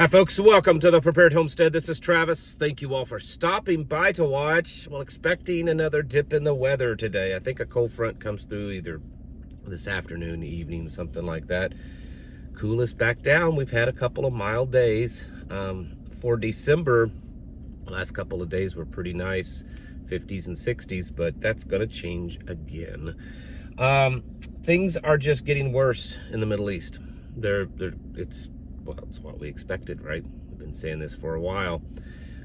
Hi folks, welcome to the Prepared Homestead. This is Travis. Thank you all for stopping by to watch. Well, expecting another dip in the weather today. I think a cold front comes through either this afternoon, evening, something like that. Cool us back down. We've had a couple of mild days. For December, last couple of days were pretty nice, 50s and 60s, but that's going to change again. Things are just getting worse in the Middle East. It's what we expected, right? We've been saying this for a while.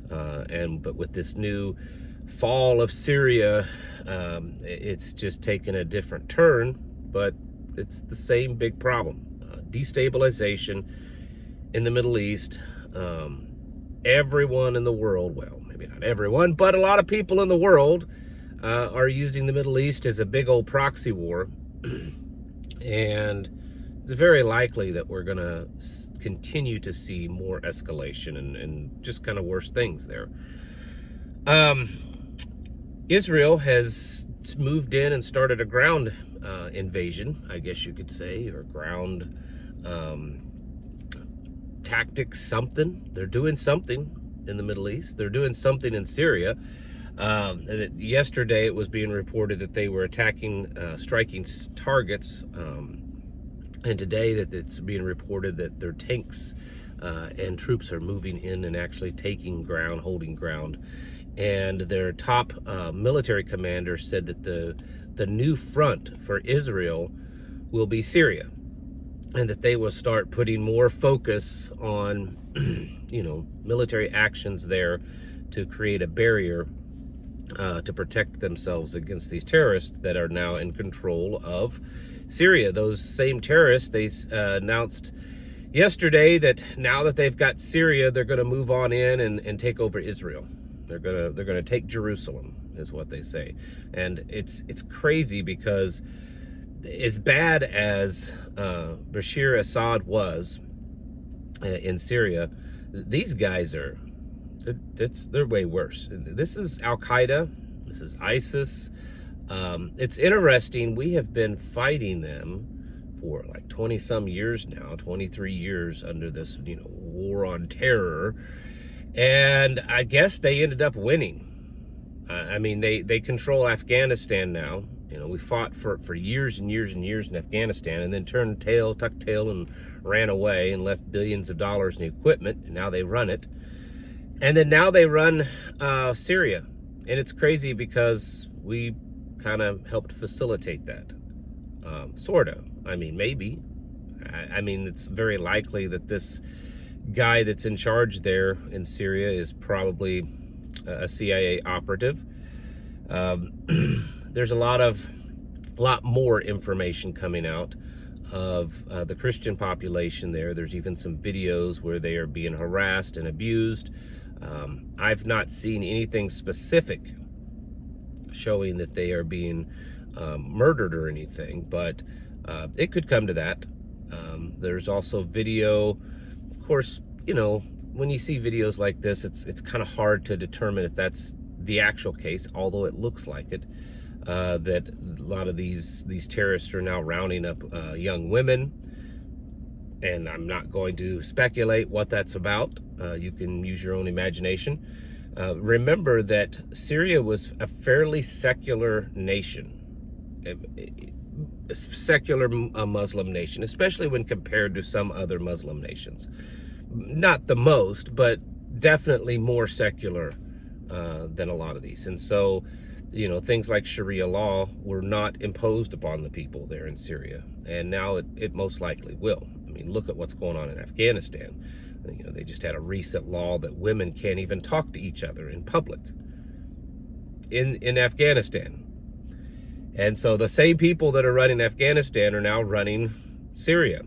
But with this new fall of Syria, it's just taken a different turn, but it's the same big problem. Destabilization in the Middle East. Everyone in the world, well, maybe not everyone, but a lot of people in the world are using the Middle East as a big old proxy war. And it's very likely that we're going to continue to see more escalation and just kind of worse things there. Israel has moved in and started a ground invasion, I guess you could say, or ground tactics, something. They're doing something in the Middle East. They're doing something in Syria. Yesterday it was being reported that they were attacking, striking targets, and today that it's being reported that their tanks and troops are moving in and actually taking ground, holding ground. And their top military commander said that the new front for Israel will be Syria, and that they will start putting more focus on, military actions there to create a barrier to protect themselves against these terrorists that are now in control of Syria. Those same terrorists, they announced yesterday that now that they've got Syria, they're going to move on in and take over Israel. They're gonna take Jerusalem, is what they say. And it's crazy because as bad as Bashar Assad was in Syria, these guys they're way worse. This is Al-Qaeda. This is ISIS. It's interesting. We have been fighting them for like 20 some years now, 23 years under this, war on terror. And I guess they ended up winning. They control Afghanistan now. We fought for years and years and years in Afghanistan, and then tucked tail and ran away and left billions of dollars in equipment, and now they run it. And then now they run Syria. And it's crazy because we kind of helped facilitate that. Sort of. Maybe. It's very likely that this guy that's in charge there in Syria is probably a CIA operative. There's a lot more information coming out of the Christian population there. There's even some videos where they are being harassed and abused. I've not seen anything specific showing that they are being murdered or anything, but it could come to that. There's also video, of course, when you see videos like this, it's kind of hard to determine if that's the actual case, although it looks like it, that a lot of these terrorists are now rounding up young women. And I'm not going to speculate what that's about. You can use your own imagination. Remember that Syria was a fairly secular nation, a secular Muslim nation, especially when compared to some other Muslim nations. Not the most, but definitely more secular than a lot of these. And so, things like Sharia law were not imposed upon the people there in Syria. And now it most likely will. Look at what's going on in Afghanistan. They just had a recent law that women can't even talk to each other in public in Afghanistan. And so the same people that are running Afghanistan are now running Syria.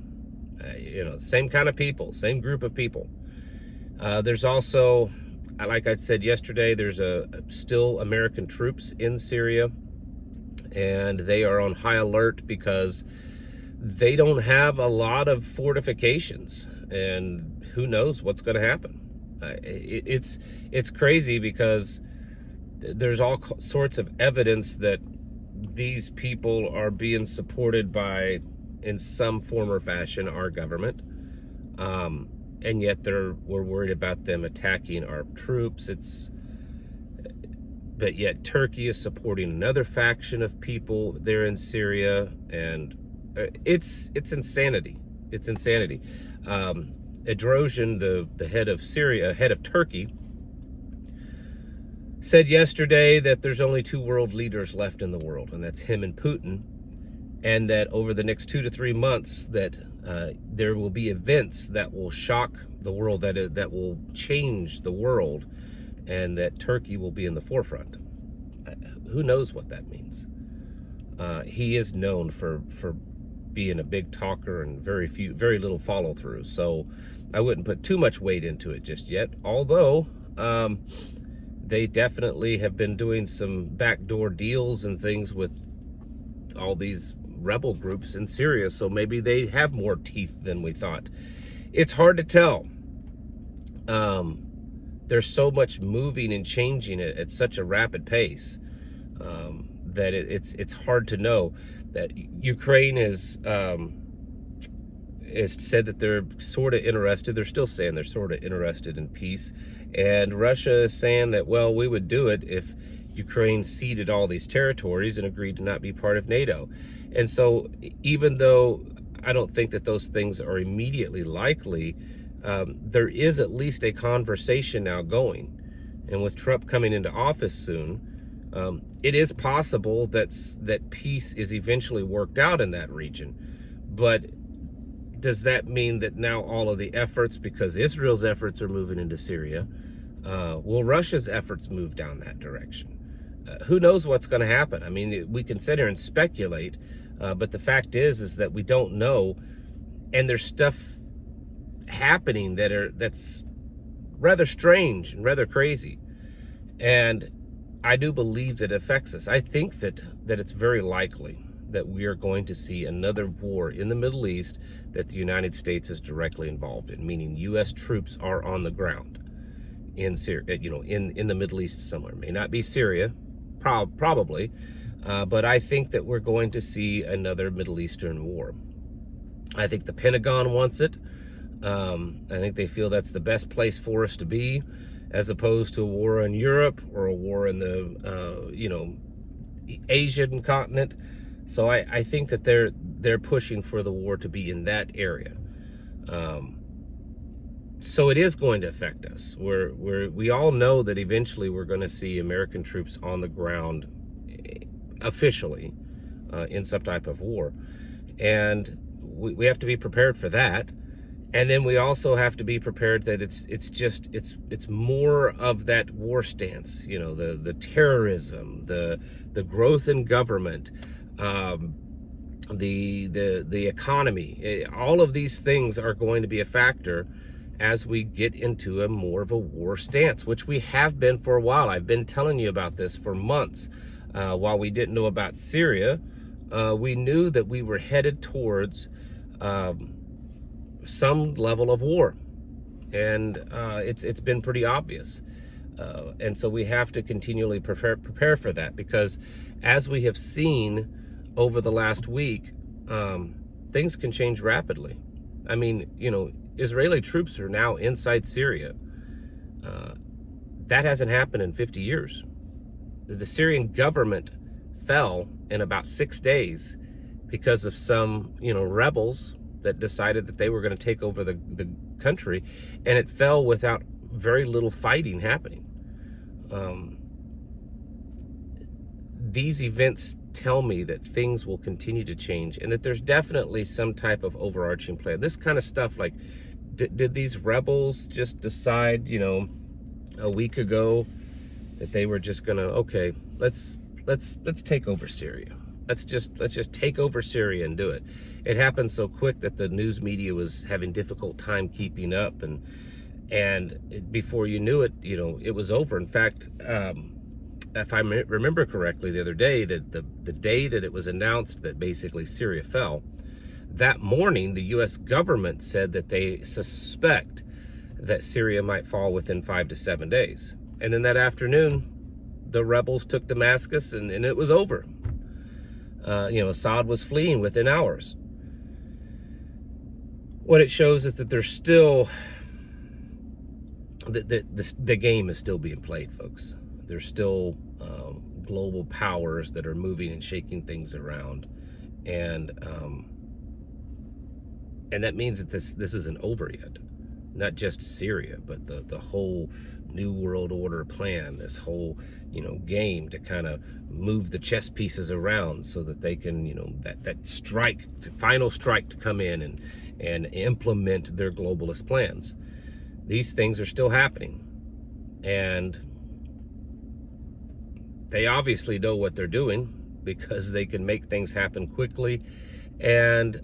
Same kind of people, same group of people. There's also, like I said yesterday, there's still American troops in Syria, and they are on high alert because they don't have a lot of fortifications, and who knows what's going to happen. It's crazy because there's all sorts of evidence that these people are being supported by, in some form or fashion, our government. and yet we're worried about them attacking our troops. But yet Turkey is supporting another faction of people there in Syria, and it's insanity. It's insanity. Edrosian, the head of Syria, head of Turkey, said yesterday that there's only two world leaders left in the world, and that's him and Putin, and that over the next 2 to 3 months that there will be events that will shock the world, that will change the world, and that Turkey will be in the forefront. Who knows what that means? He is known for being a big talker and very little follow through. So I wouldn't put too much weight into it just yet. Although they definitely have been doing some backdoor deals and things with all these rebel groups in Syria. So maybe they have more teeth than we thought. It's hard to tell. There's so much moving and changing at such a rapid pace that it's hard to know. That Ukraine has said that they're sort of interested. They're still saying they're sort of interested in peace. And Russia is saying that, well, we would do it if Ukraine ceded all these territories and agreed to not be part of NATO. And so even though I don't think that those things are immediately likely, there is at least a conversation now going. And with Trump coming into office soon, it is possible that peace is eventually worked out in that region. But does that mean that now all of the efforts, because Israel's efforts are moving into Syria, will Russia's efforts move down that direction? Who knows what's going to happen? I mean, we can sit here and speculate, but the fact is that we don't know, and there's stuff happening that's rather strange and rather crazy, and I do believe that it affects us. I think that it's very likely that we are going to see another war in the Middle East that the United States is directly involved in, meaning U.S. troops are on the ground in Syria, in the Middle East somewhere. It may not be Syria, probably, but I think that we're going to see another Middle Eastern war. I think the Pentagon wants it. I think they feel that's the best place for us to be, as opposed to a war in Europe or a war in the Asian continent. So I think that they're pushing for the war to be in that area. So it is going to affect us. We all know that eventually we're going to see American troops on the ground officially in some type of war, and we have to be prepared for that. And then we also have to be prepared that it's more of that war stance, the terrorism, the growth in government, the economy. All of these things are going to be a factor as we get into a more of a war stance, which we have been for a while. I've been telling you about this for months. While we didn't know about Syria, we knew that we were headed towards some level of war, and it's been pretty obvious, and so we have to continually prepare for that, because as we have seen over the last week, things can change rapidly. I mean, Israeli troops are now inside Syria. That hasn't happened in 50 years. The Syrian government fell in about 6 days because of some rebels that decided that they were going to take over the country, and it fell without very little fighting happening. These events tell me that things will continue to change, and that there's definitely some type of overarching plan. This kind of stuff, like, did these rebels just decide, a week ago that they were just gonna, okay, let's take over Syria. Let's just take over Syria and do it. It happened so quick that the news media was having difficult time keeping up, and before you knew it, it was over. In fact, if I remember correctly, the other day, that the day that it was announced that basically Syria fell, that morning the U.S. government said that they suspect that Syria might fall within 5 to 7 days, and then that afternoon, the rebels took Damascus, and it was over. Assad was fleeing within hours. What it shows is that there's still the game is still being played, folks. There's still global powers that are moving and shaking things around, and that means that this isn't over yet. Not just Syria, but the whole New World Order plan, this whole game to kind of move the chess pieces around so that they can that strike, the final strike, to come in and implement their globalist plans. These things are still happening, and they obviously know what they're doing, because they can make things happen quickly and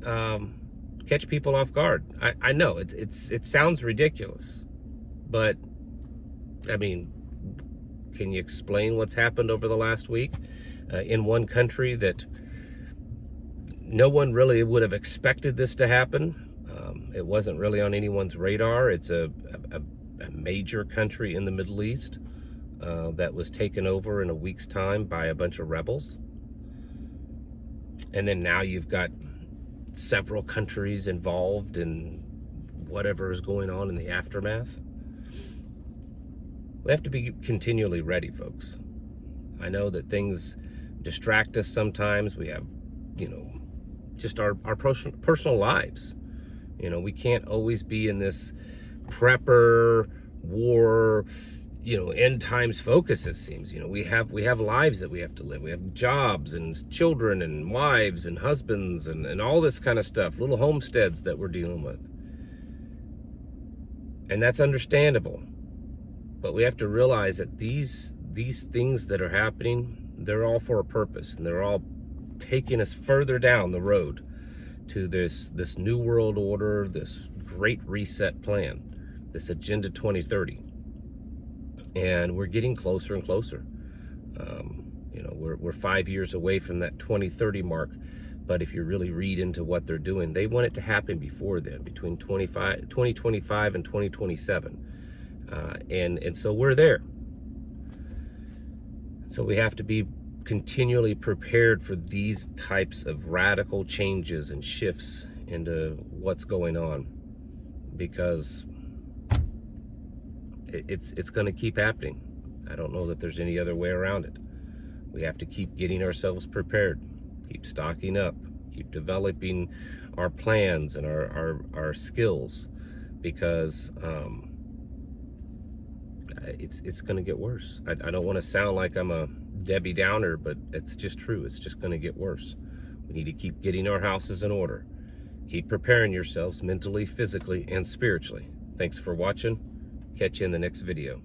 catch people off guard. I know it sounds ridiculous, but I mean, can you explain what's happened over the last week in one country that no one really would have expected this to happen? It wasn't really on anyone's radar. It's a major country in the Middle East that was taken over in a week's time by a bunch of rebels. And then now you've got several countries involved in whatever is going on in the aftermath. We have to be continually ready, folks. I know that things distract us sometimes. We have, just our personal lives. We can't always be in this prepper, war, end times focus, it seems. We have lives that we have to live. We have jobs and children and wives and husbands and all this kind of stuff, little homesteads that we're dealing with. And that's understandable. But we have to realize that these things that are happening, they're all for a purpose, and they're all taking us further down the road to this new world order, this great reset plan, this Agenda 2030. And we're getting closer and closer. We're 5 years away from that 2030 mark. But if you really read into what they're doing, they want it to happen before then, between 2025 and 2027. And so we're there. So we have to be continually prepared for these types of radical changes and shifts into what's going on, because it's going to keep happening. I don't know that there's any other way around it. We have to keep getting ourselves prepared, keep stocking up, keep developing our plans and our skills, because it's going to get worse. I don't want to sound like I'm a Debbie Downer, but it's just true. It's just going to get worse. We need to keep getting our houses in order. Keep preparing yourselves mentally, physically, and spiritually. Thanks for watching. Catch you in the next video.